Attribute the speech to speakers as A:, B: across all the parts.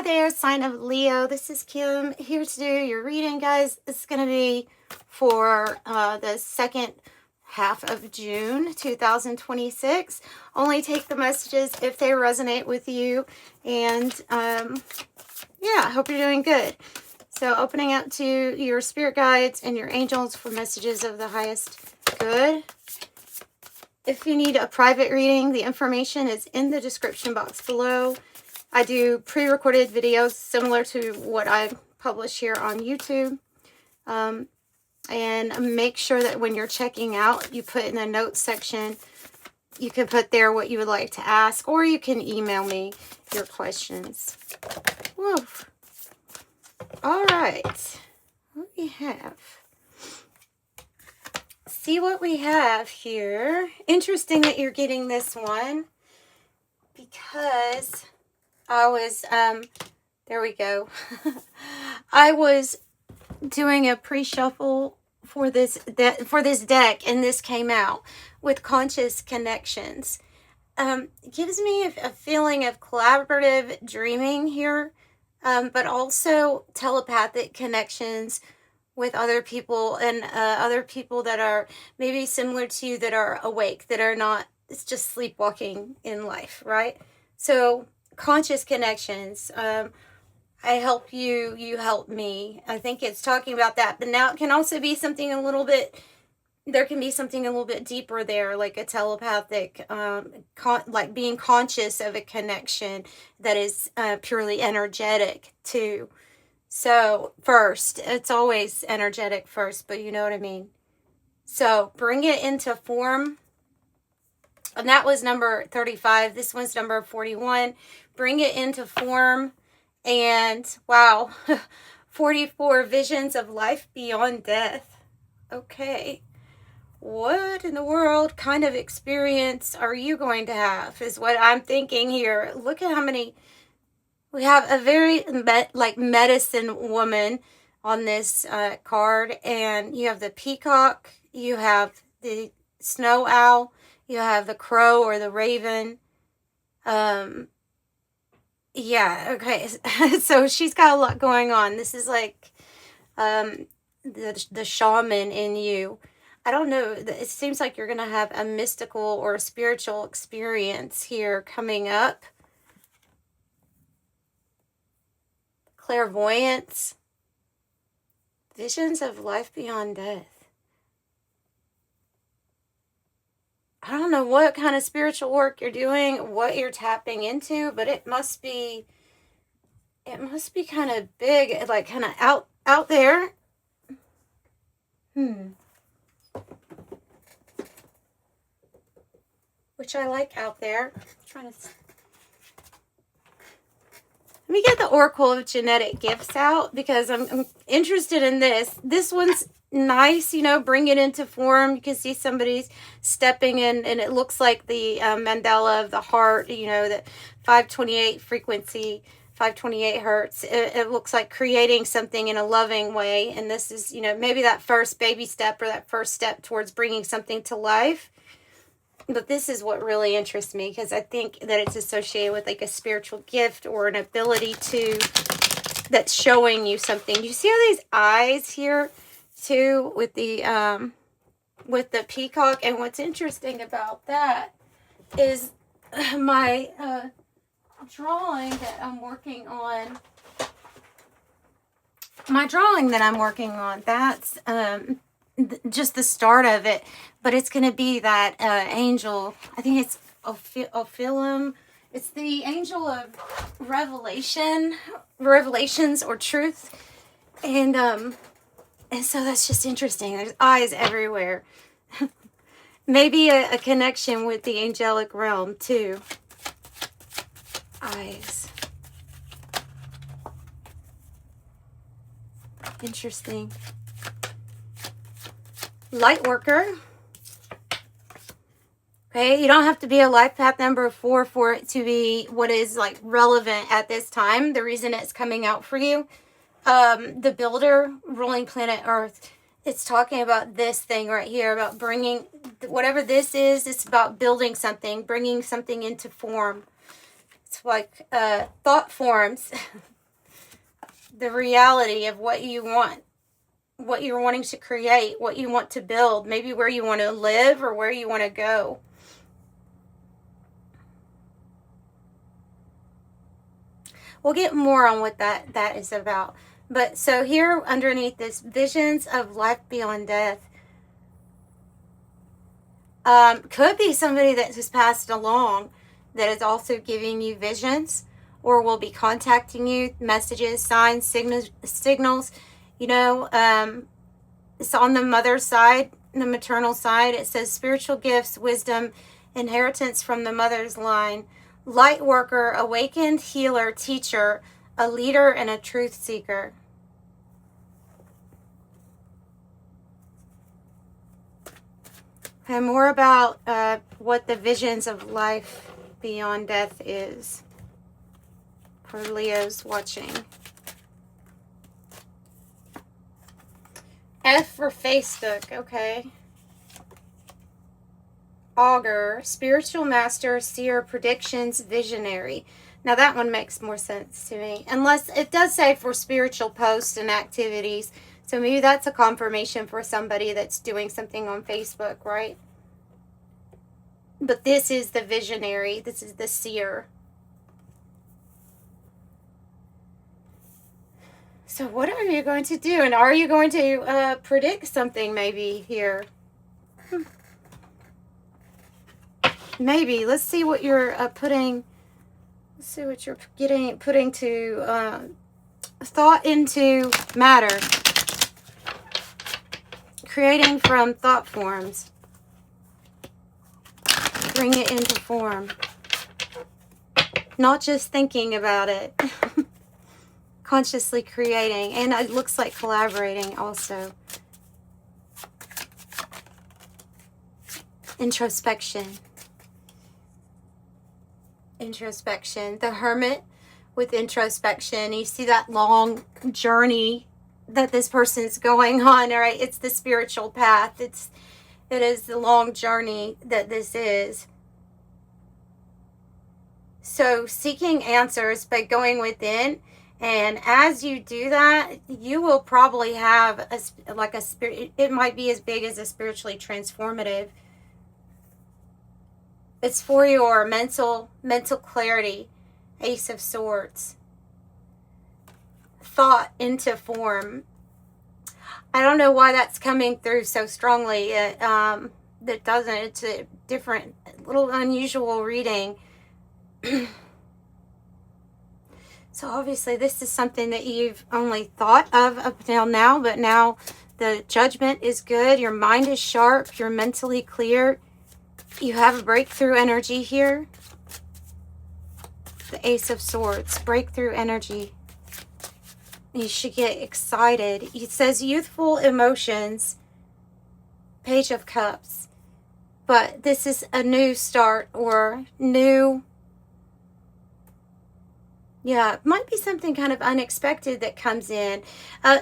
A: there, sign of Leo. This is Kim here to do your reading, guys. This is going to be for the second half of June 2026. Only take the messages if they resonate with you. And yeah, I hope you're doing good. So opening up to your spirit guides and your angels for messages of the highest good. If you need a private reading, the information is in the description box below. I do pre-recorded videos similar to what I publish here on YouTube. And make sure that when you're checking out, you put in the notes section, you can put there what you would like to ask, or you can email me your questions. Whoa. All right. What do we have? See what we have here. Interesting that you're getting this one, because I was, there we go. I was doing a pre-shuffle for this deck, and this came out with conscious connections. Gives me a feeling of collaborative dreaming here, but also telepathic connections with other people, and other people that are maybe similar to you, that are awake, that are not, it's just sleepwalking in life, right? So conscious connections. I help you, you help me. I think it's talking about that. But now it can also be something a little bit, there can be something a little bit deeper there, like a telepathic, like being conscious of a connection that is purely energetic too. So first, it's always energetic first, but you know what I mean. So bring it into form. And that was number 35. This one's number 41. Bring it into form. And wow, 44 visions of life beyond death. Okay. What in the world kind of experience are you going to have is what I'm thinking here. Look at how many. We have a very like medicine woman on this card. And you have the peacock. You have the snow owl. You have the crow or the raven. Yeah, okay. So she's got a lot going on. This is like the shaman in you. I don't know. It seems like you're going to have a mystical or a spiritual experience here coming up. Clairvoyance. Visions of life beyond death. I don't know what kind of spiritual work you're doing, what you're tapping into, but it must be kind of big, like kind of out there. Which I like out there. I'm trying to. Let me get the Oracle of Genetic Gifts out, because I'm interested in this. This one's nice, you know, bring it into form. You can see somebody's stepping in, and it looks like the mandala of the heart, you know, that 528 frequency, 528 hertz. It looks like creating something in a loving way. And this is, you know, maybe that first baby step, or that first step towards bringing something to life. But this is what really interests me, because I think that it's associated with like a spiritual gift or an ability to, that's showing you something. You see all these eyes here too with the peacock? And what's interesting about that is my drawing that I'm working on. That's just the start of it, but it's going to be that angel. I think it's Ophilim. It's the angel of revelations or truth, and so that's just interesting. There's eyes everywhere. Maybe a connection with the angelic realm too. Eyes. Interesting. Light worker. Okay, you don't have to be a life path number 4 for it to be what is like relevant at this time. The reason it's coming out for you. The builder, ruling planet Earth. It's talking about this thing right here, about bringing whatever this is. It's about building something, bringing something into form. It's like thought forms. the reality of what you want, what you're wanting to create, what you want to build, maybe where you want to live or where you want to go. We'll get more on what that is about. But so here underneath this, visions of life beyond death. Could be somebody that has passed along that is also giving you visions, or will be contacting you, messages, signs, signals. You know, it's on the mother's side, the maternal side. It says spiritual gifts, wisdom, inheritance from the mother's line, light worker, awakened healer, teacher, a leader, and a truth seeker. And more about what the visions of life beyond death is for Leos watching. F for Facebook, okay. Augur, spiritual master, seer, predictions, visionary. Now that one makes more sense to me. Unless it does say for spiritual posts and activities. So maybe that's a confirmation for somebody that's doing something on Facebook, right? But this is the visionary. This is the seer. So what are you going to do? And are you going to predict something maybe here? Maybe. Let's see what you're putting. Let's see what you're putting to thought into matter. Creating from thought forms. Bring it into form. Not just thinking about it. Consciously creating. And it looks like collaborating also. Introspection. Introspection. The Hermit with introspection. You see that long journey that this person's going on, right? It's the spiritual path. It is the long journey that this is. So seeking answers by going within, and as you do that, you will probably have a spirit. It might be as big as a spiritually transformative. It's for your mental clarity. Ace of Swords. Thought into form. I don't know why that's coming through so strongly. That doesn't. It's a different, little unusual reading. So obviously this is something that you've only thought of up until now, but now the judgment is good. Your mind is sharp. You're mentally clear. You have a breakthrough energy here. The Ace of Swords. Breakthrough energy. You should get excited. It says youthful emotions. Page of Cups. But this is a new start or new... Yeah, it might be something kind of unexpected that comes in.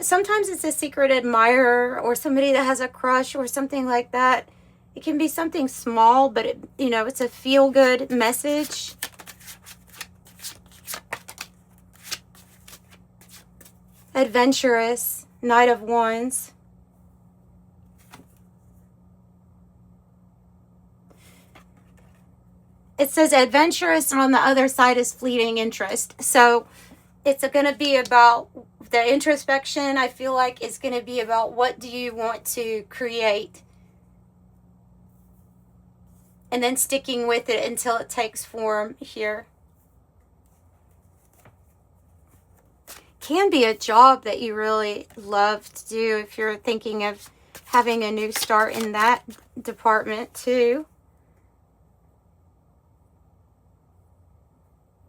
A: Sometimes it's a secret admirer or somebody that has a crush or something like that. It can be something small, but it's a feel-good message. Adventurous, Knight of Wands. It says adventurous, and on the other side is fleeting interest. So it's going to be about the introspection. I feel like it's going to be about what do you want to create, and then sticking with it until it takes form here. Can be a job that you really love to do if you're thinking of having a new start in that department too.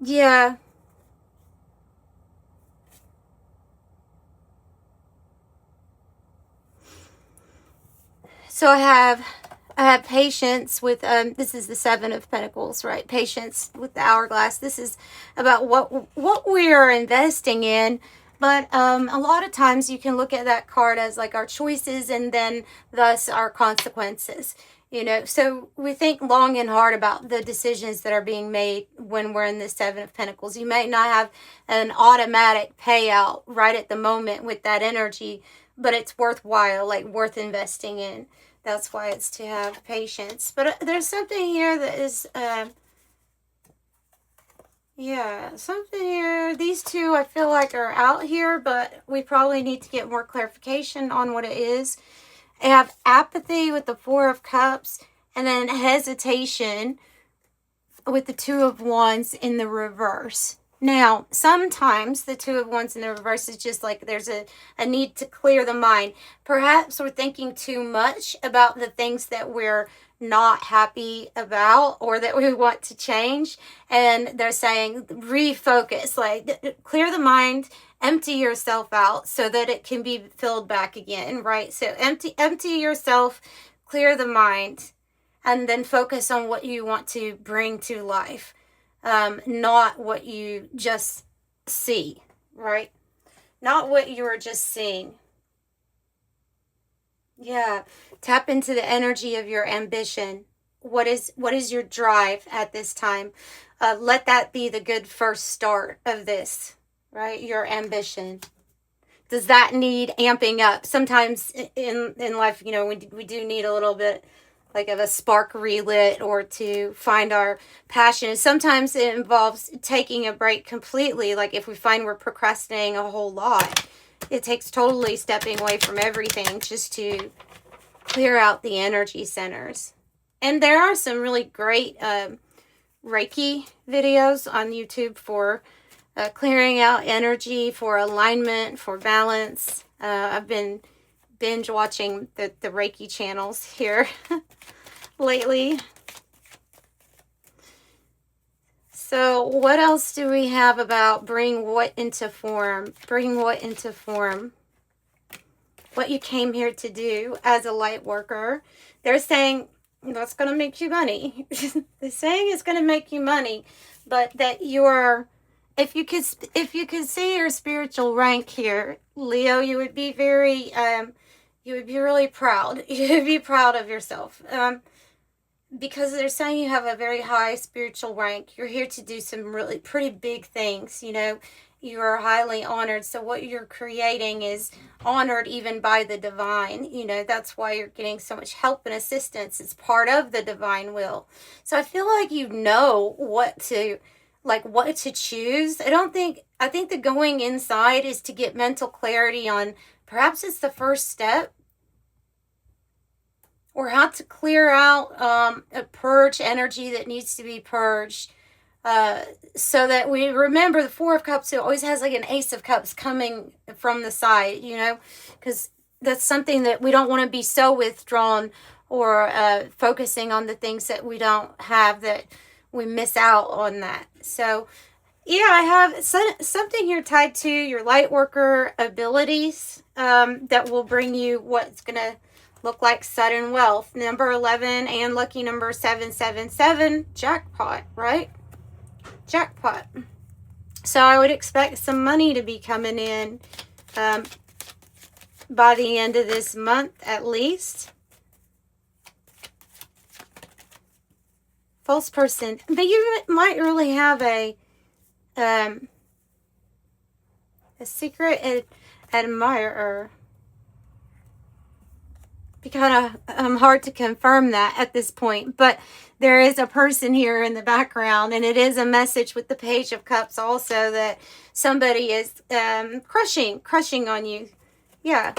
A: Yeah. So I have patience with this is the Seven of Pentacles, right? Patience with the hourglass. This is about what we are investing in, but a lot of times you can look at that card as like our choices and then thus our consequences. You know, so we think long and hard about the decisions that are being made when we're in the Seven of Pentacles. You may not have an automatic payout right at the moment with that energy, but it's worthwhile, like worth investing in. That's why it's to have patience. But there's something here that is, yeah, something here. These two I feel like are out here, but we probably need to get more clarification on what it is. I have apathy with the Four of Cups, and then hesitation with the Two of Wands in the reverse. Now, sometimes the Two of Wands in the reverse is just like there's a need to clear the mind. Perhaps we're thinking too much about the things that we're not happy about or that we want to change. And they're saying refocus, like clear the mind, empty yourself out so that it can be filled back again, right? So empty yourself, clear the mind, and then focus on what you want to bring to life. Not what you just see, right? Not what you are just seeing. Yeah. Tap into the energy of your ambition. What is your drive at this time? Let that be the good first start of this, right? Your ambition. Does that need amping up? Sometimes in life, you know, we do need a little bit like of a spark relit or to find our passion. Sometimes it involves taking a break completely. Like if we find we're procrastinating a whole lot, it takes totally stepping away from everything just to clear out the energy centers. And there are some really great Reiki videos on YouTube for clearing out energy, for alignment, for balance. I've been binge watching the Reiki channels here lately. So what else do we have about bring what into form? Bring what into form? What you came here to do as a light worker. They're saying that's going to make you money. They're saying it's going to make you money, but that you're, if you could see your spiritual rank here, Leo, you would be very you would be really proud. You'd be proud of yourself. Because they're saying you have a very high spiritual rank. You're here to do some really pretty big things, you know. You are highly honored. So what you're creating is honored even by the divine. You know, that's why you're getting so much help and assistance. It's part of the divine will. So I feel like you know what to choose. I think the going inside is to get mental clarity on perhaps it's the first step, or how to clear out a purge energy that needs to be purged, so that we remember the Four of Cups. It always has like an Ace of Cups coming from the side, you know, because that's something that we don't want to be so withdrawn or focusing on the things that we don't have, that we miss out on that. So yeah, I have something here tied to your light worker abilities that will bring you what's going to look like sudden wealth. Number 11 and lucky number 777. Jackpot, right? Jackpot. So I would expect some money to be coming in by the end of this month at least. False person. But you might really have a secret admirer. Be kind of hard to confirm that at this point, but there is a person here in the background, and it is a message with the Page of Cups also, that somebody is crushing on you. Yeah.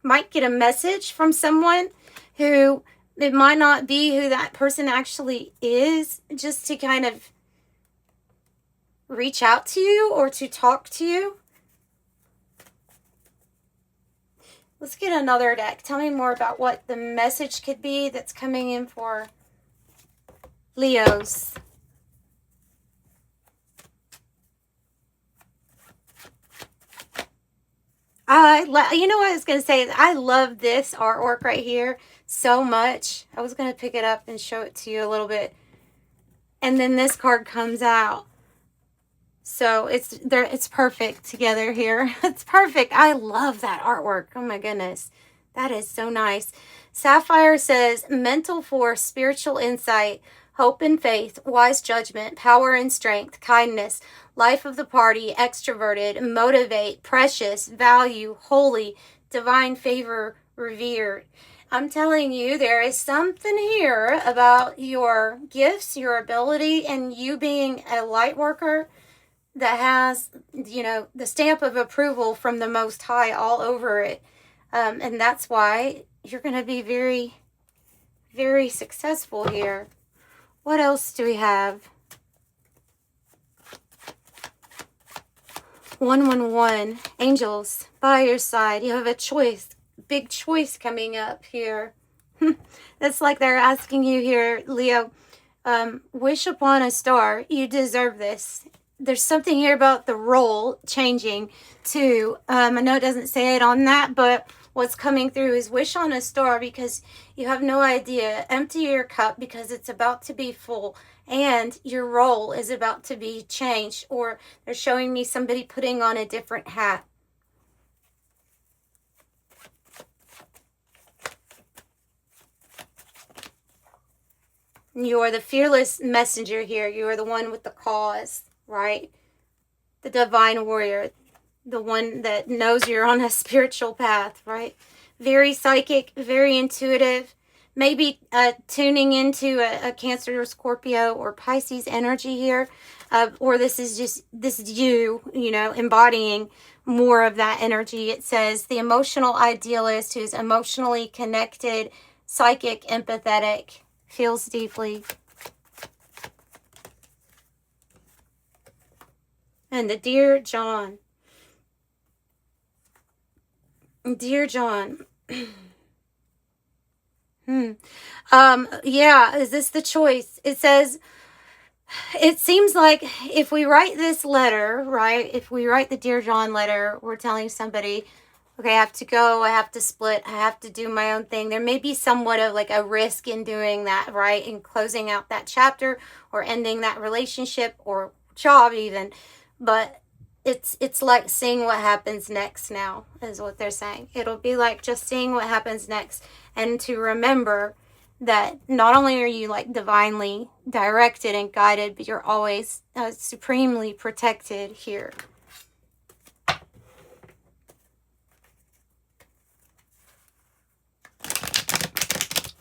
A: Might get a message from someone who, it might not be who that person actually is, just to kind of reach out to you or to talk to you. Let's get another deck. Tell me more about what the message could be that's coming in for Leos. You know what I was going to say? I love this artwork right here so much. I was going to pick it up and show it to you a little bit. And then this card comes out. So it's perfect together here. It's perfect. I love that artwork. Oh my goodness. That is so nice. Sapphire says mental force, spiritual insight, hope and faith, wise judgment, power and strength, kindness, life of the party, extroverted, motivate, precious, value, holy, divine favor, revered. I'm telling you, there is something here about your gifts, your ability, and you being a light worker that has, you know, the stamp of approval from the Most High all over it. And that's why you're going to be very, very successful here. What else do we have? 111, angels by your side. You have a choice, big choice coming up here. That's like they're asking you here, Leo, wish upon a star. You deserve this. There's something here about the role changing too. I know it doesn't say it on that, but what's coming through is wish on a star, because you have no idea. Empty your cup because it's about to be full, and your role is about to be changed, or they're showing me somebody putting on a different hat. You are the fearless messenger here. You are the one with the cause, right? The divine warrior, the one that knows you're on a spiritual path, right? Very psychic, very intuitive, maybe tuning into a Cancer or Scorpio or Pisces energy here, or this is you, you know, embodying more of that energy. It says the emotional idealist who's emotionally connected, psychic, empathetic, feels deeply. And the Dear John. Dear John. Yeah, is this the choice? It says, it seems like if we write this letter, right? If we write the Dear John letter, we're telling somebody, okay, I have to go, I have to split, I have to do my own thing. There may be somewhat of like a risk in doing that, right? In closing out that chapter or ending that relationship or job even. But it's like seeing what happens next now, is what they're saying. It'll be like just seeing what happens next, and to remember that not only are you like divinely directed and guided, but you're always supremely protected here.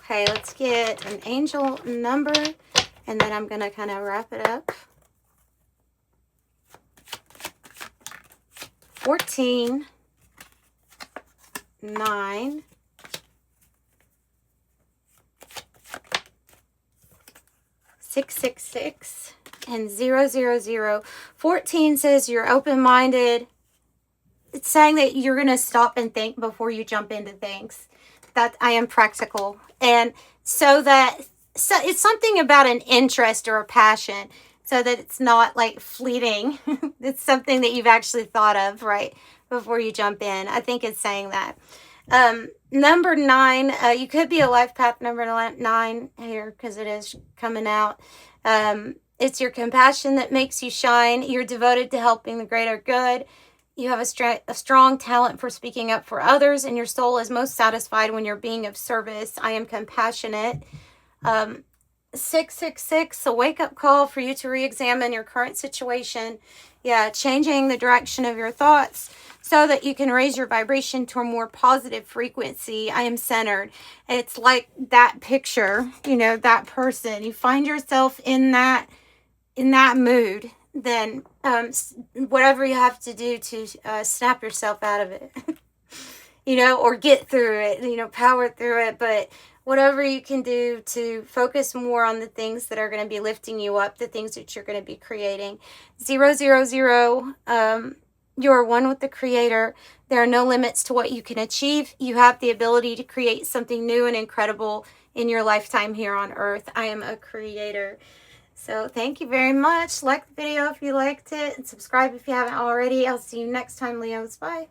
A: Okay, let's get an angel number, and then I'm going to kind of wrap it up. 14, 9, 666, and 000. 14 says you're open-minded. It's saying that you're going to stop and think before you jump into things. That I am practical. And so it's something about an interest or a passion, so that it's not like fleeting. It's something that you've actually thought of, right, before you jump in. I think it's saying that. Number 9, you could be a life path number 9 here, because it is coming out. It's your compassion that makes you shine. You're devoted to helping the greater good. You have a strong talent for speaking up for others, and your soul is most satisfied when you're being of service. I am compassionate. 666, a wake-up call for you to re-examine your current situation. Yeah, changing the direction of your thoughts so that you can raise your vibration to a more positive frequency. I am centered. It's like that picture, you know, that person. You find yourself in that mood, then whatever you have to do to snap yourself out of it, you know, or get through it, you know, power through it. But whatever you can do to focus more on the things that are going to be lifting you up, the things that you're going to be creating. 000, you're one with the Creator. There are no limits to what you can achieve. You have the ability to create something new and incredible in your lifetime here on Earth. I am a creator. So thank you very much. Like the video if you liked it, and subscribe if you haven't already. I'll see you next time, Leos. Bye.